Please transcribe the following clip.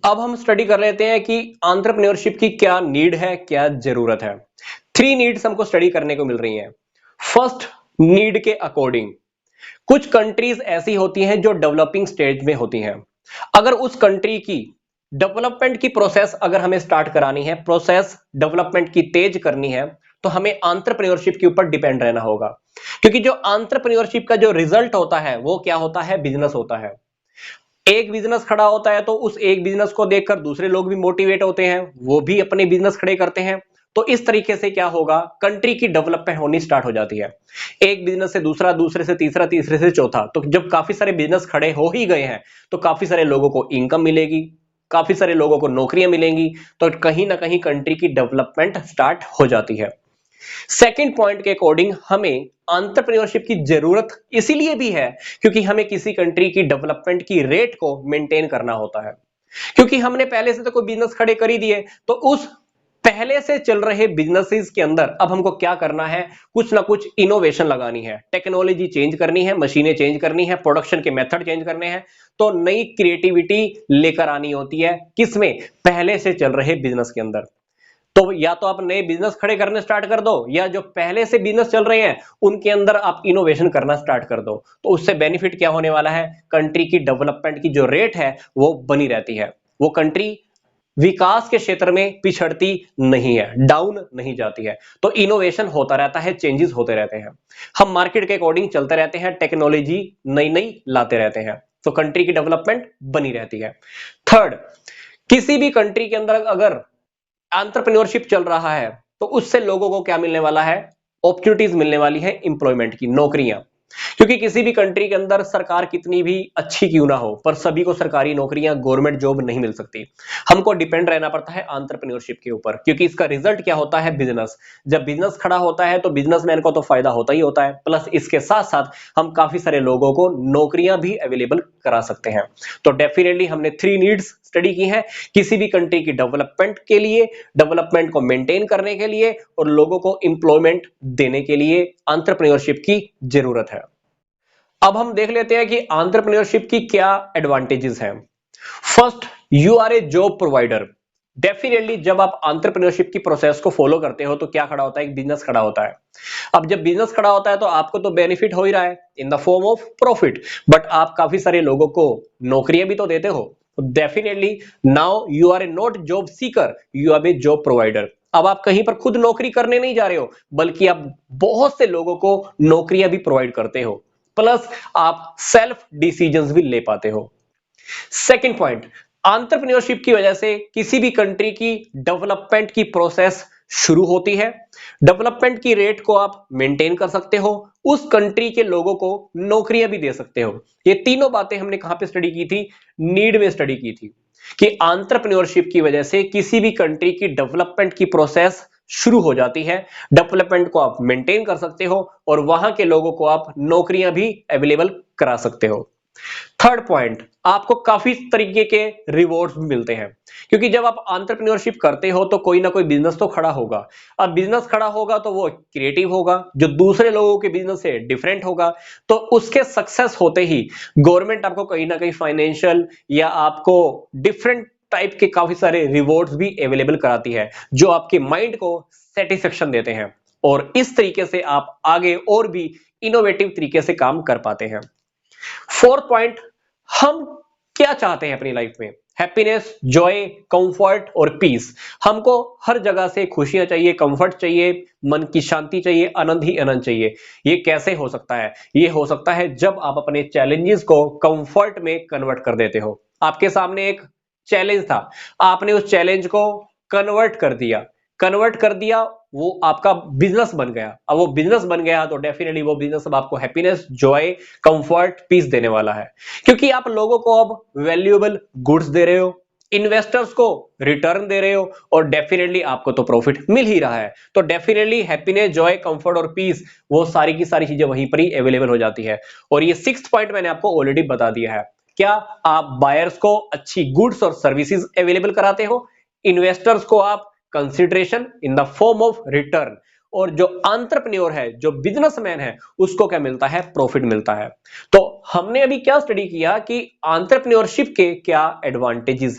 अब हम स्टडी कर लेते हैं कि एंटरप्रेन्योरशिप की क्या नीड है, क्या जरूरत है। 3 नीड्स हमको स्टडी करने को मिल रही हैं। फर्स्ट, नीड के अकॉर्डिंग कुछ कंट्रीज ऐसी होती हैं जो डेवलपिंग स्टेज में होती हैं। अगर उस कंट्री की डेवलपमेंट की प्रोसेस अगर हमें स्टार्ट करानी है, प्रोसेस डेवलपमेंट की तेज करनी है, तो हमें एंटरप्रेन्योरशिप के ऊपर डिपेंड रहना होगा। क्योंकि जो एंटरप्रेन्योरशिप का जो रिजल्ट होता है वो क्या होता है, बिजनेस होता है। एक बिजनेस खड़ा होता है तो उस एक बिजनेस को देखकर दूसरे लोग भी मोटिवेट होते हैं, वो भी अपने बिजनेस खड़े करते हैं। तो इस तरीके से क्या होगा, कंट्री की डेवलपमेंट होनी स्टार्ट हो जाती है। एक बिजनेस से दूसरा, दूसरे से तीसरा, तीसरे से चौथा, तो जब काफी सारे बिजनेस खड़े हो ही गए हैं तो काफी सारे लोगों को इनकम मिलेगी, काफी सारे लोगों को नौकरियां मिलेंगी, तो कहीं ना कहीं कंट्री की डेवलपमेंट स्टार्ट हो जाती है। सेकंड पॉइंट के अकॉर्डिंग हमें एंटरप्रेन्योरशिप की जरूरत इसीलिए भी है क्योंकि हमें किसी कंट्री की डेवलपमेंट की रेट को मेंटेन करना होता है। क्योंकि हमने पहले से तो कोई बिजनेस खड़े कर ही दिए, तो उस पहले से चल रहे बिजनेसेस के अंदर अब हमको क्या करना है, कुछ ना कुछ इनोवेशन लगानी है, टेक्नोलॉजी चेंज करनी है, मशीनें चेंज करनी है, प्रोडक्शन के मेथड चेंज करने हैं। तो नई क्रिएटिविटी लेकर आनी होती है, किसमें, पहले से चल रहे बिजनेस के अंदर। तो या तो आप नए बिजनेस खड़े करने स्टार्ट कर दो, या जो पहले से बिजनेस चल रहे हैं उनके अंदर आप इनोवेशन करना स्टार्ट कर दो। तो उससे बेनिफिट क्या होने वाला है, कंट्री की डेवलपमेंट की जो रेट है वो बनी रहती है। वो कंट्री विकास के क्षेत्र में पिछड़ती नहीं है, डाउन नहीं जाती है। तो इनोवेशन होता रहता है, चेंजेस होते रहते हैं, हम मार्केट के अकॉर्डिंग चलते रहते हैं, टेक्नोलॉजी नई नई लाते रहते हैं, तो कंट्री की डेवलपमेंट बनी रहती है। थर्ड, किसी भी कंट्री के अंदर अगर एंटरप्रेन्योरशिप चल रहा है तो उससे लोगों को क्या मिलने वाला है, अपॉर्चुनिटीज मिलने वाली है, इंप्लॉयमेंट की, नौकरियां। क्योंकि किसी भी कंट्री के अंदर सरकार कितनी भी अच्छी क्यों ना हो, पर सभी को सरकारी नौकरियां, गवर्नमेंट जॉब नहीं मिल सकती। हमको डिपेंड रहना पड़ता है एंटरप्रेन्योरशिप के ऊपर, क्योंकि इसका रिजल्ट क्या होता है, बिजनेस। जब बिजनेस खड़ा होता है तो बिजनेसमैन को तो फायदा होता ही होता है, प्लस इसके साथ साथ हम काफी सारे लोगों को नौकरियां भी अवेलेबल करा सकते हैं। तो डेफिनेटली हमने 3 नीड्स स्टडी की हैं किसी भी कंट्री की डेवलपमेंट के लिए, डेवलपमेंट को मेंटेन करने के लिए और लोगों को एम्प्लॉयमेंट देने के लिए एंटरप्रेन्योरशिप की जरूरत है। अब हम देख लेते हैं कि एंटरप्रेन्योरशिप की क्या एडवांटेजेस हैं। First, you are a job provider. Definitely जब आप एंटरप्रेन्योरशिप की प्रोसेस को फॉलो करते हो तो क्या खड़ा होता है, एक बिजनेस खड़ा होता है। अब जब बिजनेस खड़ा होता है तो आपको तो बेनिफिट हो ही रहा है in the form of profit, but आप काफी सारे लोगों को नौकरियां भी तो देते हो। Definitely now you are a not job seeker, you are a job provider. अब आप कहीं पर खुद नौकरी करने नहीं जा रहे हो, बल्कि आप बहुत से लोगों को नौकरियां भी प्रोवाइड करते हो, प्लस आप सेल्फ डिसीजंस भी ले पाते हो। सेकंड पॉइंट, एंटरप्रेन्योरशिप की वजह से किसी भी कंट्री की डेवलपमेंट की प्रोसेस शुरू होती है, डेवलपमेंट की रेट को आप मेंटेन कर सकते हो, उस कंट्री के लोगों को नौकरियां भी दे सकते हो। ये तीनों बातें हमने कहां पे स्टडी की थी, नीड में स्टडी की थी, कि एंटरप्रेन्योरशिप की वजह से किसी भी कंट्री की डेवलपमेंट की प्रोसेस शुरू हो जाती है, डेवलपमेंट को आप मेंटेन कर सकते हो और वहां के लोगों को आप नौकरियां भी अवेलेबल करा सकते हो। थर्ड पॉइंट, आपको काफी तरीके के रिवॉर्ड्स भी मिलते हैं, क्योंकि जब आप एंटरप्रेन्योरशिप करते हो तो कोई ना कोई बिजनेस तो खड़ा होगा। अब बिजनेस खड़ा होगा तो वो क्रिएटिव होगा, जो दूसरे लोगों के बिजनेस से डिफरेंट होगा। तो उसके सक्सेस होते ही गवर्नमेंट आपको कहीं ना कहीं फाइनेंशियल या आपको डिफरेंट टाइप के काफी सारे रिवॉर्ड्स भी अवेलेबल कराती है, जो आपके माइंड को सेटिस्फेक्शन देते हैं, और इस तरीके से आप आगे और भी इनोवेटिव तरीके से काम कर पाते हैं। फोर्थ पॉइंट, हम क्या चाहते हैं अपनी लाइफ में, हैप्पीनेस, जॉय, कंफर्ट और पीस। हमको हर जगह से खुशियां चाहिए, कंफर्ट चाहिए, मन की शांति चाहिए, आनंद ही आनंद चाहिए। ये कैसे हो सकता है, ये हो सकता है जब आप अपने चैलेंजेस को कंफर्ट में कन्वर्ट कर देते हो। आपके सामने एक चैलेंज था, आपने उस चैलेंज को कन्वर्ट कर दिया, कन्वर्ट कर दिया, वो आपका बिजनेस बन गया। अब वो बिजनेस बन गया तो डेफिनेटली वो बिजनेस अब आपको हैप्पीनेस, जॉय, कंफर्ट, पीस देने वाला है, क्योंकि आप लोगों को अब वैल्यूएबल गुड्स दे रहे हो, इन्वेस्टर्स को रिटर्न दे रहे हो, और डेफिनेटली आपको तो प्रॉफिट मिल ही रहा है। तो डेफिनेटली हैप्पीनेस, जॉय, कंफर्ट और पीस, वो सारी की सारी चीजें वहीं पर ही अवेलेबल हो जाती है। और ये सिक्स्थ पॉइंट मैंने आपको ऑलरेडी बता दिया है, क्या आप बायर्स को अच्छी गुड्स और सर्विसेज अवेलेबल कराते हो, इन्वेस्टर्स को आप consideration in the form of return, और जो एंटरप्रेन्योर है, जो बिजनेसमैन है, उसको क्या मिलता है, प्रॉफिट मिलता है। तो हमने अभी क्या स्टडी किया कि एंटरप्रेन्योरशिप के क्या एडवांटेजेस